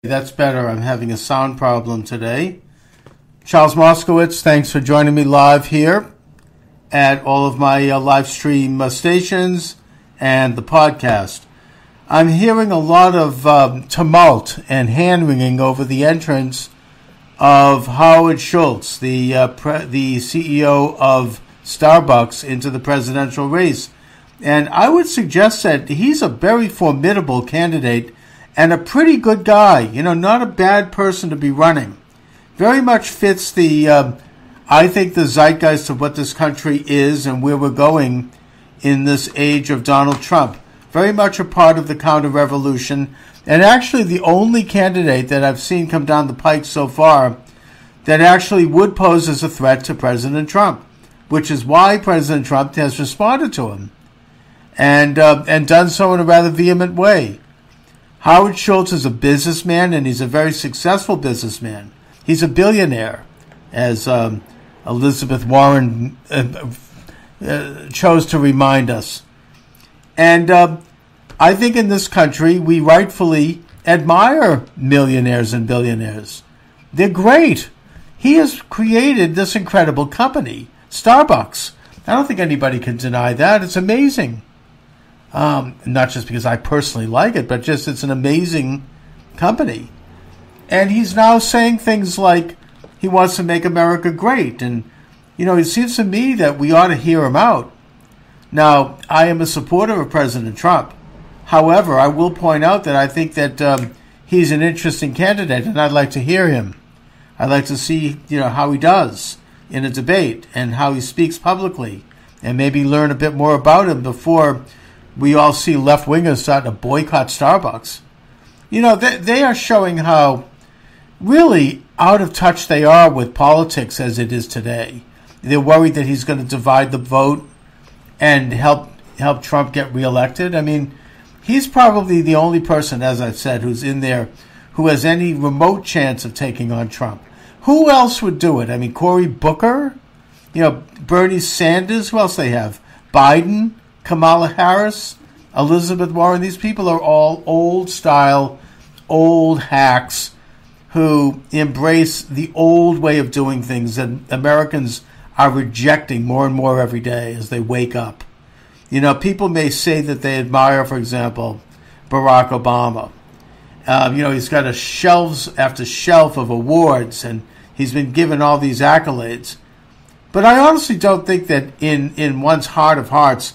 That's better. I'm having a sound problem today. Charles Moscowitz, thanks for joining me live here at all of my live stream stations and the podcast. I'm hearing a lot of tumult and hand-wringing over the entrance of Howard Schultz, the CEO of Starbucks, into the presidential race. And I would suggest that he's a very formidable candidate and a pretty good guy, not a bad person to be running. Very much fits I think, the zeitgeist of what this country is and where we're going in this age of Donald Trump. Very much a part of the counter-revolution, and actually the only candidate that I've seen come down the pike so far that actually would pose as a threat to President Trump, which is why President Trump has responded to him and done so in a rather vehement way. Howard Schultz is a businessman, and he's a very successful businessman. He's a billionaire, as Elizabeth Warren chose to remind us. And I think in this country, we rightfully admire millionaires and billionaires. They're great. He has created this incredible company, Starbucks. I don't think anybody can deny that. It's amazing. Not just because I personally like it, but just it's an amazing company. And he's now saying things like he wants to make America great. And, it seems to me that we ought to hear him out. Now, I am a supporter of President Trump. However, I will point out that I think that he's an interesting candidate, and I'd like to hear him. I'd like to see, how he does in a debate and how he speaks publicly, and maybe learn a bit more about him before we all see left-wingers starting to boycott Starbucks. They are showing how really out of touch they are with politics as it is today. They're worried that he's going to divide the vote and help Trump get reelected. I mean, he's probably the only person, as I've said, who's in there who has any remote chance of taking on Trump. Who else would do it? I mean, Cory Booker, Bernie Sanders, who else they have? Biden, Kamala Harris, Elizabeth Warren. These people are all old-style, old hacks who embrace the old way of doing things that Americans are rejecting more and more every day as they wake up. People may say that they admire, for example, Barack Obama. He's got a shelves after shelf of awards, and he's been given all these accolades. But I honestly don't think that in one's heart of hearts,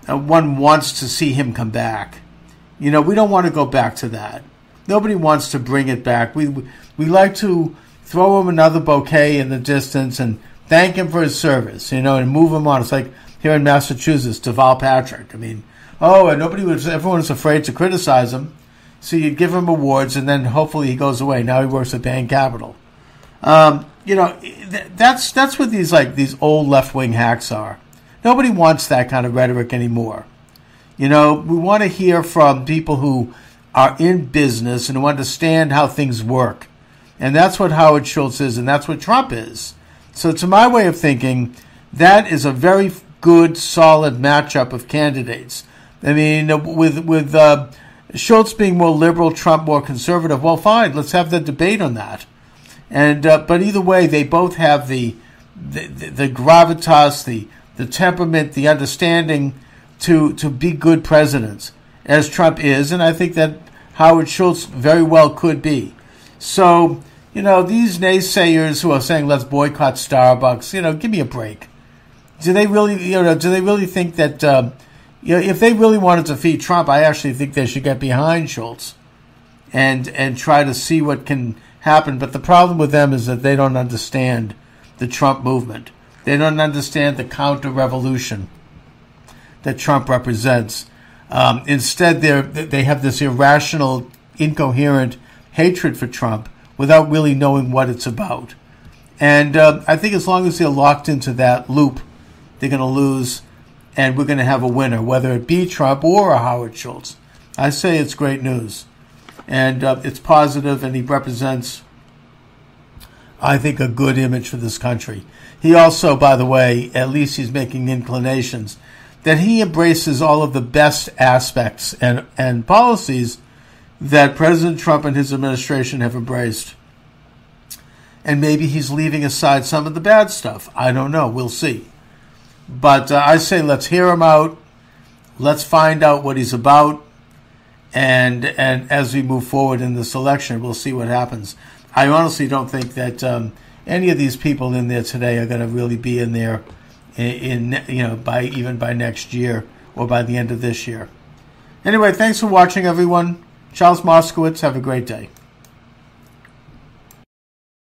one wants to see him come back. We don't want to go back to that. Nobody wants to bring it back. We like to throw him another bouquet in the distance and thank him for his service, and move him on. It's like here in Massachusetts, Deval Patrick. I mean, and everyone was afraid to criticize him, so you give him awards, and then hopefully he goes away. Now he works at Bain Capital. That's what these old left-wing hacks are. Nobody wants that kind of rhetoric anymore. We want to hear from people who are in business and who understand how things work. And that's what Howard Schultz is, and that's what Trump is. So to my way of thinking, that is a very good, solid matchup of candidates. I mean, with Schultz being more liberal, Trump more conservative, well, fine, let's have the debate on that. And but either way, they both have the gravitas, the temperament, the understanding to be good presidents, as Trump is, and I think that Howard Schultz very well could be. So, these naysayers who are saying let's boycott Starbucks, give me a break. Do they really think that if they really wanted to defeat Trump, I actually think they should get behind Schultz and try to see what can happen. But the problem with them is that they don't understand the Trump movement. They don't understand the counter-revolution that Trump represents. Instead, they have this irrational, incoherent hatred for Trump without really knowing what it's about. And I think as long as they're locked into that loop, they're going to lose, and we're going to have a winner, whether it be Trump or a Howard Schultz. I say it's great news, and it's positive, and he represents, I think, a good image for this country. He also, by the way, at least he's making inclinations, that he embraces all of the best aspects and policies that President Trump and his administration have embraced. And maybe he's leaving aside some of the bad stuff. I don't know. We'll see. But I say let's hear him out. Let's find out what he's about. And as we move forward in this election, we'll see what happens. I honestly don't think that any of these people in there today are going to really be in there by next year or by the end of this year. Anyway, thanks for watching, everyone. Charles Moscowitz. Have a great day.